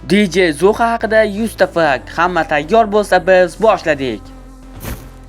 DJ Zuxa haqida 100 ta fakt. Hamma tayyor bo'lsa biz boshladik.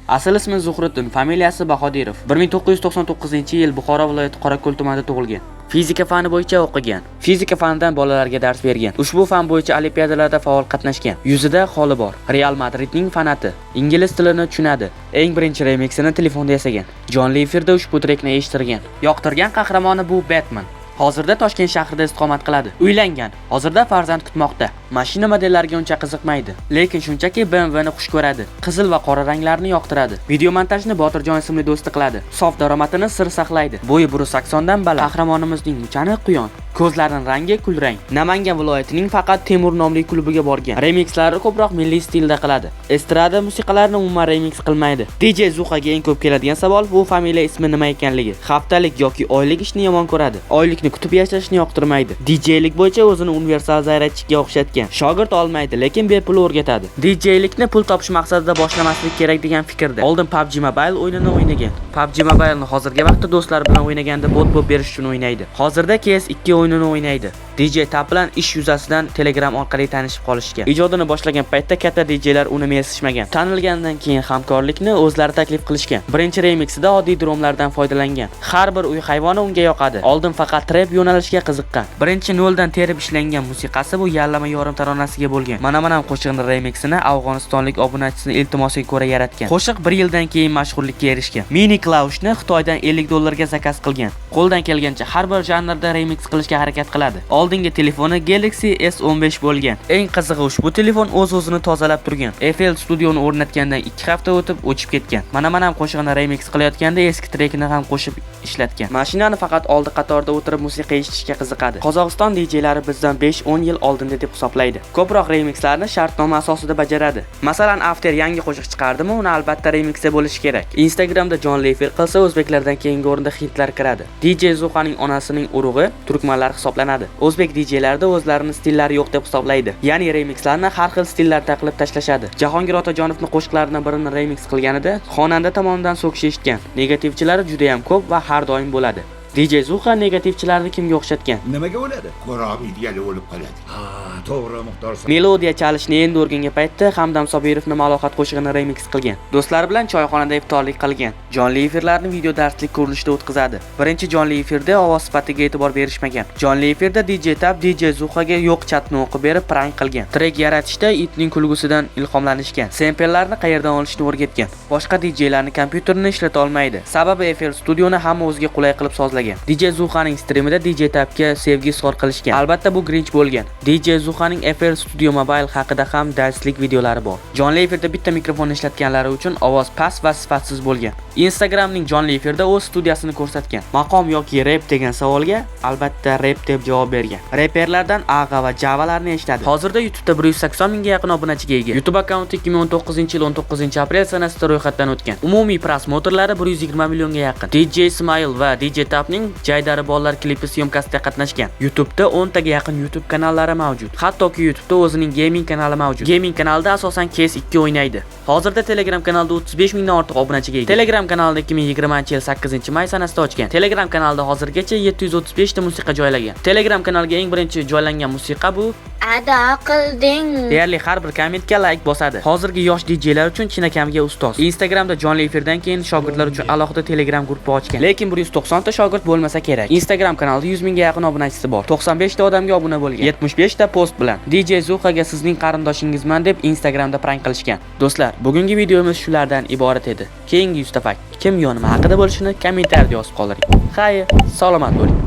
Asl ismi Zuhriddin, familiyasi Bahodirov. 1999-yil Buxoro viloyati Qorako'l tumanida tug'ilgan. Fizika fani bo'yicha o'qigan. Fizika fanidan bolalarga dars bergan. Ushbu fan bo'yicha olimpiadalarda faol qatnashgan. Yuzida xoli bor. Real Madridning fanati. Ingliz tilini tushunadi. Eng birinchi remixini telefonda yasagan. jonli efirda ushbu trekni eshittirgan. Yoqtirgan qahramoni bu Batman. Hozirda Toshkent shahrida istiqomat qiladi. Uylangan. Hozirda farzand kutmoqda. Mashina modellariga uncha qiziqmaydi, lekin shunchaki BMW ni xush ko'radi. Qizil va qora ranglarni yoqtiradi. Video montajni Botirjon ismli do'sti qiladi. Sof daromadini sir saqlaydi. Bo'yi 180 dan baland. Qahramonimizning muchani quyon. Ko'zlarining rangi kulrang. Namangan viloyatining faqat Temur nomli klubiga borgan. Remixlarni ko'proq milliy stilda qiladi. Estrada musiqalarini umuman remix qilmaydi. DJ Zuxaga eng ko'p keladigan savol bu familiya ismi nima ekanligi. Haftalik yoki oylik ishni yomon ko'radi. Oylikni kutib yashashni yoqtirmaydi. DJlik bo'yicha o'zini universal zayratchiga o'xshatgan. Shogird olmaydi, lekin bepul o'rgatadi. DJlikni pul topish maqsadida boshlamaslik kerak degan fikrda. Oldin PUBG Mobile o'yinini o'ynagan. PUBG Mobile'ni hozirgi vaqtda do'stlar bilan o'ynaganda bot berish uchun o'ynaydi. Hozirda CS2 o'yinini o'ynaydi. DJ Tab bilan ish yuzasidan Telegram orqali tanishib qolishgan. Ijodini boshlagan paytda katta DJlar uni mesishmagan. Tanilgandan keyin hamkorlikni o'zlari taklif qilishgan. Birinchi remixida oddiy dromlardan foydalangan. Har bir uy hayvoni unga yoqadi. Oldin faqat trap yo'nalishiga qiziqqan. Birinchi noldan terib ishlangan musiqasi bu yallama yorim taronasiga bo'lgan. Mana qo'shiqning remixini Afg'onistonlik obunachisining iltimosiga ko'ra yaratgan. Qo'shiq 1 yildan keyin mashhurlikka erishgan. Mini Klaushni Xitoydan $50 ga zakaz qilgan. Qo'ldan kelgancha har bir janrda remix qilishga harakat qiladi. Oldingi telefoni Galaxy S15 bo'lgan. Eng qizig'i ushbu telefon o'z-o'zini tozalab turgan. FL Studio'ni o'rnatgandan 2 hafta o'tib o'chib ketgan. Mana qo'shiqni remix qilayotganda eski trekini ham qo'shib ishlatgan. Mashinani faqat oldi qatorda o'tirib musiqa eshitishga qiziqadi. Qozog'iston DJlari bizdan 5-10 yil oldinda deb hisoblaydi. Ko'proq remixlarni shartnoma asosida bajaradi. Masalan, After yangi qo'shiq chiqardimi, uni albatta remixga bo'lishi kerak. Instagramda jonli efir qilsa, o'zbeklardan keyingi o'rinda hindlar kiradi. DJ Zuxaning onasining urug'i turkmanlar hisoblanadi. O'zbek DJlarda o'zlarining stillari yo'q deb hisoblaydi. Ya'ni remixlarni har xil stillarda qilib tashlashadi. Jahongir Otajonovning qo'shiqlaridan birini remix qilganida xonanda tomonidan so'kish eshitgan. Negativchilari juda ham ko'p va har doim bo'ladi. DJ Zuxa negativchilarni kimga o'xshatgan? Nimaga o'ladi? Qorobiydiga o'lib qoladi. Ha, to'g'ri miqdor. Melodiya chalishni endi o'rgangan paytda Hamdam Sobirovning Malohat qo'shig'ini remix qilgan. Do'stlari bilan choyxonada iftorlik qilgan. Jonli efirlarni video darslik ko'rinishida o'tkazadi. Birinchi jonli efirda ovoz sifatiga e'tibor berishmagan. Jonli efirda DJ Tab DJ Zuxaga yo'q chatni o'qib berib prank qilgan. Trek yaratishda itning kulgusidan ilhomlanishgan. Samplelarni qayerdan olishni o'rgatgan. Boshqa DJlarning kompyuterini ishlata olmaydi. Sababi FL Studioni hamma o'ziga qulay qilib sozlagan. DJ Zuxaning streamida DJ Tabga sevgi izhor qilishgan. Albatta bu grinch bo'lgan. DJ Zuxaning FL Studio Mobile haqida ham darslik videolari bor. Jonli efirda bitta mikrofonni ishlatganlari uchun ovoz past va sifatsiz bo'lgan. Instagramning jonli efirda o'z studiyasini ko'rsatgan. Maqom yoki rap degan savolga albatta rap deb javob bergan. Reperlardan Ag'a va Javalarni eshitadi. Hozirda YouTube'da 180 mingga yaqin obunachiga ega. YouTube akkaunti 2019-yil 19-aprel sanasida ro'yxatdan o'tgan. Umumiy prosmotrlari 120 millionga yaqin. DJ Ismail va DJ Tabning Jaydari bolalar klipi syomkasida qatnashgan. YouTube'da 10 taga yaqin YouTube kanallari mavjud. Hattoki YouTube'da o'zining gaming kanali mavjud. Gaming kanalida asosan CS2 o'ynaydi. Hozirda Telegram kanalida 35 mingdan ortiq obunachiga ega. Telegram kanalida 2020-yil 8-may sanasida ochgan. Telegram kanalida hozirgacha 735 ta musiqa joylagan. Telegram kanaliga eng birinchi joylangan musiqa bu Ado qilding. Deyarli har bir kommentga like bosadi. Hozirgi yosh DJlar uchun chinakamiga ustoz. Instagramda jonli efirdan keyin shogirdlar uchun alohida Telegram guruhi ochgan. Lekin 190 ta shogird bo'lmasa kerak. Instagram kanalida 100 mingga yaqin obunachisi bor. 95 ta odamga obuna bo'lgan. 75 ta post bilan. DJ Zuxaga sizning qarindoshingizman deb Instagramda prank qilishgan. Do'stlar, bugungi videomiz shulardan iborat edi. Keyingi 100 ta fakt kim yo nima haqida bo'lishini kommentariyada yozib qoldiring. Xayr, salomat bo'ling.